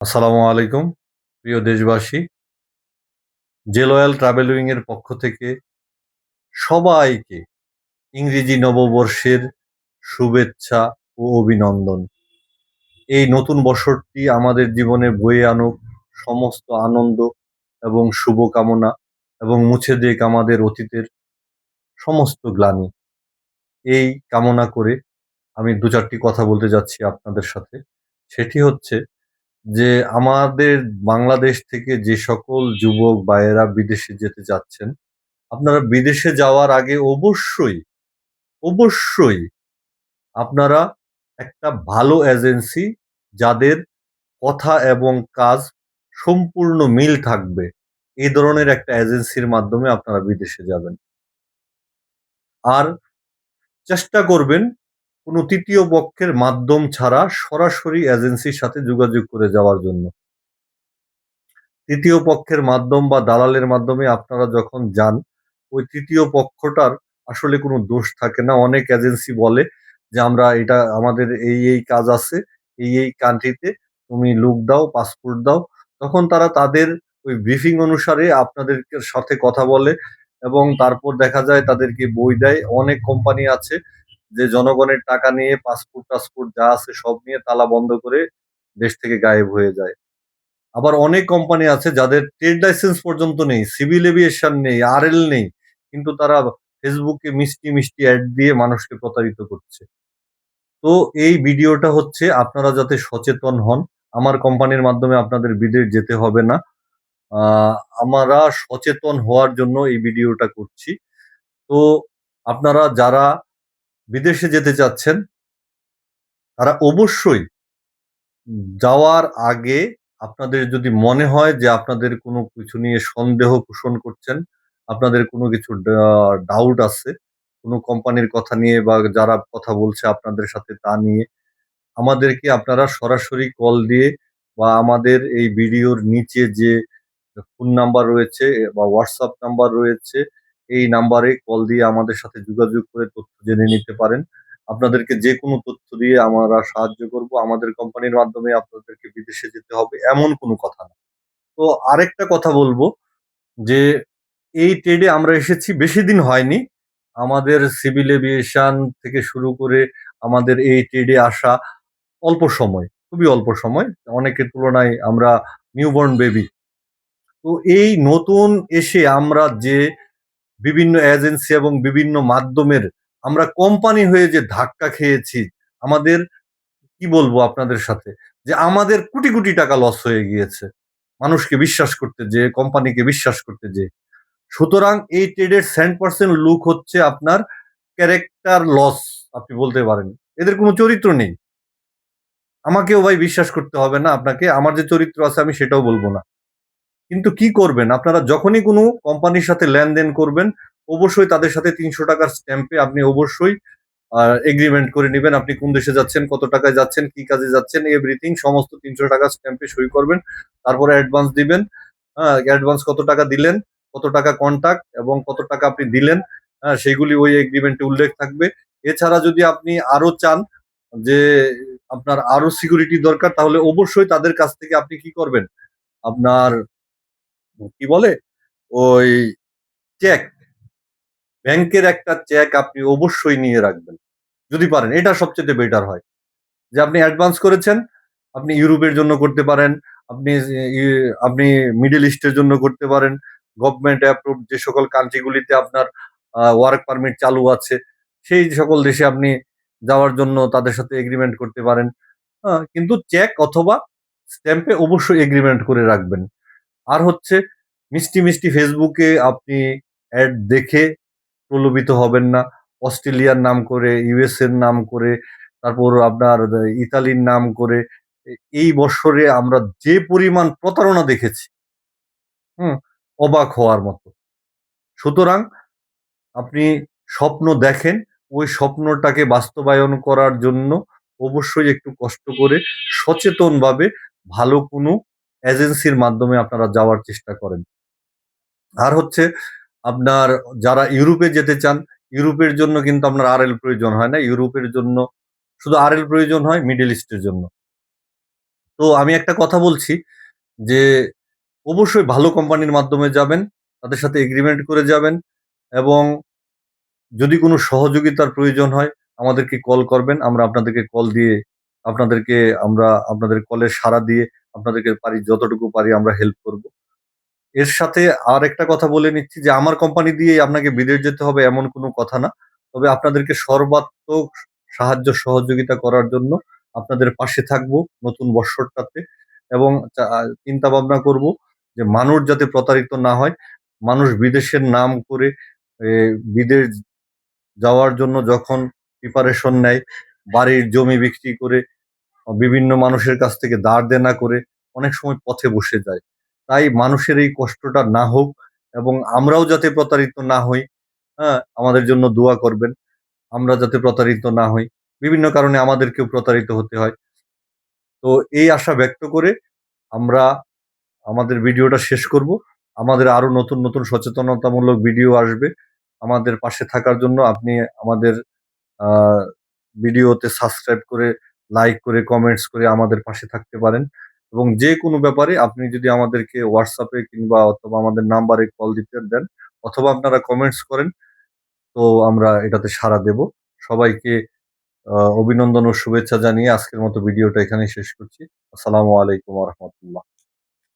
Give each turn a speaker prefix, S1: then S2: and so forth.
S1: আসসালামু আলাইকুম প্রিয় দেশবাসী। জেলওয়েল ট্রাভেলিং এর পক্ষ থেকে সবাইকে ইংরেজি নববর্ষের শুভেচ্ছা ও অভিনন্দন। এই নতুন বছরটি আমাদের জীবনে বয়ে আনুক সমস্ত আনন্দ এবং শুভকামনা এবং মুছে দিক আমাদের অতীতের সমস্ত গ্লানি। এই কামনা করে আমি ২-৪টি কথা বলতে যাচ্ছি আপনাদের সাথে। সেটি হচ্ছে যে আমাদের বাংলাদেশ থেকে যে সকল যুবক ভাইয়েরা বিদেশে যেতে চাচ্ছেন, আপনারা বিদেশে যাওয়ার আগে অবশ্যই আপনারা একটা ভালো এজেন্সি যাদের কথা এবং কাজ সম্পূর্ণ মিল থাকবে, এই ধরনের একটা এজেন্সির মাধ্যমে আপনারা বিদেশে যাবেন। আর চেষ্টা করবেন কোনো ৩য় পক্ষের মাধ্যম ছাড়া সরাসরি এজেন্সির সাথে যোগাযোগ করে যাওয়ার জন্য। ৩য় পক্ষের মাধ্যম বা দালালের মাধ্যমে আপনারা যখন যান, ওই ৩য় পক্ষটার আসলে কোনো দোষ থাকে না। অনেক এজেন্সি বলে যে, "আমরা এটা আমাদের এই কাজ আছে, এই কান্ট্রিতে তুমি লোক দাও, পাসপোর্ট দাও।" তখন তারা তাদের ওই ব্রিফিং অনুসারে আপনাদেরকে সাথে কথা বলে এবং তারপর দেখা যায় তাদেরকে বই দেয়। অনেক কোম্পানি আছে যে জনগণের টাকা নিয়ে পাসপোর্ট-টাসপোর্ট যা আছে সব নিয়ে তালা বন্ধ করে দেশ থেকে গায়েব হয়ে যায়। আবার অনেক কোম্পানি আছে যাদের ট্রেড লাইসেন্স পর্যন্ত নেই, সিভিল এভিয়েশন নেই, আরএল নেই। কিন্তু তারা ফেসবুকে মিষ্টি এড দিয়ে মানুষকে প্রতারিত করছে। তো এই ভিডিওটা হচ্ছে আপনারা যাতে সচেতন হন। আমার কোম্পানির মাধ্যমে আপনাদের বিদেশ যেতে হবে না। আ আমরা সচেতন হওয়ার জন্য এই ভিডিওটা করছি। তো আপনারা যারা বিদেশে যেতে চাচ্ছেন, তারা অবশ্যই যাওয়ার আগে আপনাদের যদি মনে হয় যে আপনাদের কোনো কিছু নিয়ে সন্দেহ পোষণ করছেন, আপনাদের কোনো কিছু ডাউট আছে, কোনো কোম্পানির কথা নিয়ে বা যারা কথা বলছে আপনাদের সাথে তা নিয়ে, আমাদেরকে আপনারা সরাসরি কল দিয়ে বা আমাদের এই ভিডিওর নিচে যে ফোন নাম্বার রয়েছে বা WhatsApp নাম্বার রয়েছে, এই নাম্বারে কল দিয়ে আমাদের সাথে যোগাযোগ করে তথ্য জেনে নিতে পারেন। আপনাদেরকে যেকোনো তথ্য দিয়ে আমরা সাহায্য করব। আমাদের কোম্পানির মাধ্যমে আপনাদেরকে বিদেশে যেতে হবে এমন কোনো কথা না। তো আরেকটা কথা বলব যে, এই ট্রেডে আমরা এসেছি বেশিদিন হয়নি। আমাদের সিভিল এভিয়েশন থেকে শুরু করে আমাদের এই ট্রেডে আসা অল্প সময়, খুবই অল্প সময়। অনেকের তুলনায় আমরা নিউবর্ন বেবি। তো এই নতুন এসে আমরা যে বিভিন্ন এজেন্সি এবং বিভিন্ন মাধ্যমের আমরা কোম্পানি হয়ে যে ধাক্কা খেয়েছি, আমাদের কি বলবো আপনাদের সাথে? যে আমাদের কোটি টাকা লস হয়ে গিয়েছে। মানুষকে বিশ্বাস করতে যেয়ে, কোম্পানিকে বিশ্বাস করতে যেয়ে। সুতরাং এই ট্রেডের 100% লুক হচ্ছে আপনার ক্যারেক্টার লস আপনি বলতে পারেন। এদের কোনো চরিত্র নেই। আমাকেও ভাই বিশ্বাস করতে হবে না আপনাকে। আমার যে চরিত্র আছে আমি সেটাও বলব না। কিন্তু কি করবেন? আপনারা যখনই কোনো কোম্পানির সাথে লেনদেন করবেন, অবশ্যই তাদের সাথে ৳৩০০ স্ট্যাম্পে আপনি অবশ্যই আ এগ্রিমেন্ট করে নিবেন। আপনি কোন দেশে যাচ্ছেন, কত টাকায় যাচ্ছেন, কি কাজে যাচ্ছেন, এভরিথিং সমস্ত ৳৩০০ স্ট্যাম্পে সই করবেন। তারপরে অ্যাডভান্স দিবেন। অ্যাডভান্স কত টাকা দিলেন, কত টাকা কন্ট্রাক্ট এবং কত টাকা আপনি দিলেন, সেগুলি ওই এগ্রিমেন্টে উল্লেখ থাকবে। এছাড়া যদি আপনি আরো চান যে আপনার আরো সিকিউরিটি দরকার তাহলে অবশ্যই তাদের কাছ থেকে আপনি কি করবেন? আপনার কি বলে? ওই চেক, ব্যাংকের একটা চেক আপনি অবশ্যই নিয়ে রাখবেন। যদি পারেন। এটা সবচাইতে বেটার হয়। যে আপনি অ্যাডভান্স করেছেন, আপনি ইউরোপের জন্য করতে পারেন, আপনি আপনি মিডল ইস্ট এর জন্য করতে পারেন। গভর্নমেন্ট অ্যাপ্রুভড যে সকল কান্ট্রি গুলিতে আপনার ওয়ার্ক পারমিট চালু আছে, সেই সকল দেশে আপনি যাওয়ার জন্য তাদের সাথে এগ্রিমেন্ট করতে পারেন। কিন্তু চেক অথবা স্ট্যাম্পে অবশ্যই এগ্রিমেন্ট করে রাখবেন। আর হচ্ছে মিষ্টি ফেসবুকে আপনি এড দেখে প্রলোভিত হবেন না। অস্ট্রেলিয়ার নাম করে, ইউএস এর নাম করে, তারপর আপনার ইতালির নাম করে এই বৎসরে আমরা যে পরিমাণ প্রতারণা দেখেছি, হুম? অবাক হওয়ার মতো। সুতরাং আপনি স্বপ্ন দেখেন, ওই স্বপ্নটাকে বাস্তবায়ন করার জন্য অবশ্যই একটু কষ্ট করে সচেতনভাবে ভালো কোনো এজেন্সির মাধ্যমে আপনারা যাওয়ার চেষ্টা করেন। আর হচ্ছে আপনার যারা ইউরোপে যেতে চান, ইউরোপের জন্য কিন্তু আপনার আরএল প্রয়োজন হয় না। ইউরোপের জন্য শুধু আরএল প্রয়োজন হয় মিডল ইস্টের জন্য। তো আমি একটা কথা বলছি যে অবশ্যই ভালো কোম্পানির মাধ্যমে যাবেন, তাদের সাথে এগ্রিমেন্ট করে যাবেন এবং যদি কোনো সহযোগিতার প্রয়োজন হয় আমাদেরকে কল করবেন। আমরা আপনাদেরকে কল দিয়ে আপনাদেরকে আমরা আপনাদের কলে সাড়া দিয়ে আপনাদেরকে পারি যতটুকু পারি আমরা হেল্প করব। এর সাথে আরেকটা কথা বলে নিচ্ছি যে আমার কোম্পানি দিয়েই আপনাকে বিদেশ যেতে হবে এমন কোনো কথা না। তবে আপনাদেরকে সর্বাত্মক সাহায্য সহযোগিতা করার জন্য আপনাদের পাশে থাকবো নতুন বৎসরটাতে এবং চিন্তা ভাবনা করব যে মানুষ যাতে প্রতারিত না হয়। মানুষ বিদেশের নাম করে এ বিদেশ যাওয়ার জন্য যখন প্রিপারেশন নেয়, বাড়ির জমি বিক্রি করে বিভিন্ন মানুষের কাছ থেকে ধার দেনা করে অনেক সময় পথে বসে যায়। তাই মানুষের এই কষ্টটা না হোক এবং আমরাও যাতে প্রতারিত না হই, হ্যাঁ? আমাদের জন্য দোয়া করবেন। আমরা যাতে প্রতারিত না হই। বিভিন্ন কারণে আমাদেরকেও প্রতারিত হতে হয়। তো এই আশা ব্যক্ত করে আমরা আমাদের ভিডিওটা শেষ করব। আমাদের আরো নতুন, নতুন সচেতনতামূলক ভিডিও আসবে। আমাদের পাশে থাকার জন্য আপনি আমাদের আ ভিডিওতে সাবস্ক্রাইব করে, লাইক করে, কমেন্টস করে আমাদের পাশে থাকতে পারেন। এবং যেকোনো ব্যাপারে আপনি যদি আমাদেরকে WhatsApp এ কিংবা অথবা আমাদের নাম্বারে কল দিতে দেন অথবা আপনারা কমেন্টস করেন, তো আমরা এটাতে সাড়া দেব। সবাইকে অভিনন্দন ও শুভেচ্ছা জানিয়ে আজকের মতো ভিডিওটা এখানেই শেষ করছি। আসসালামু আলাইকুম ওয়া রাহমাতুল্লাহ।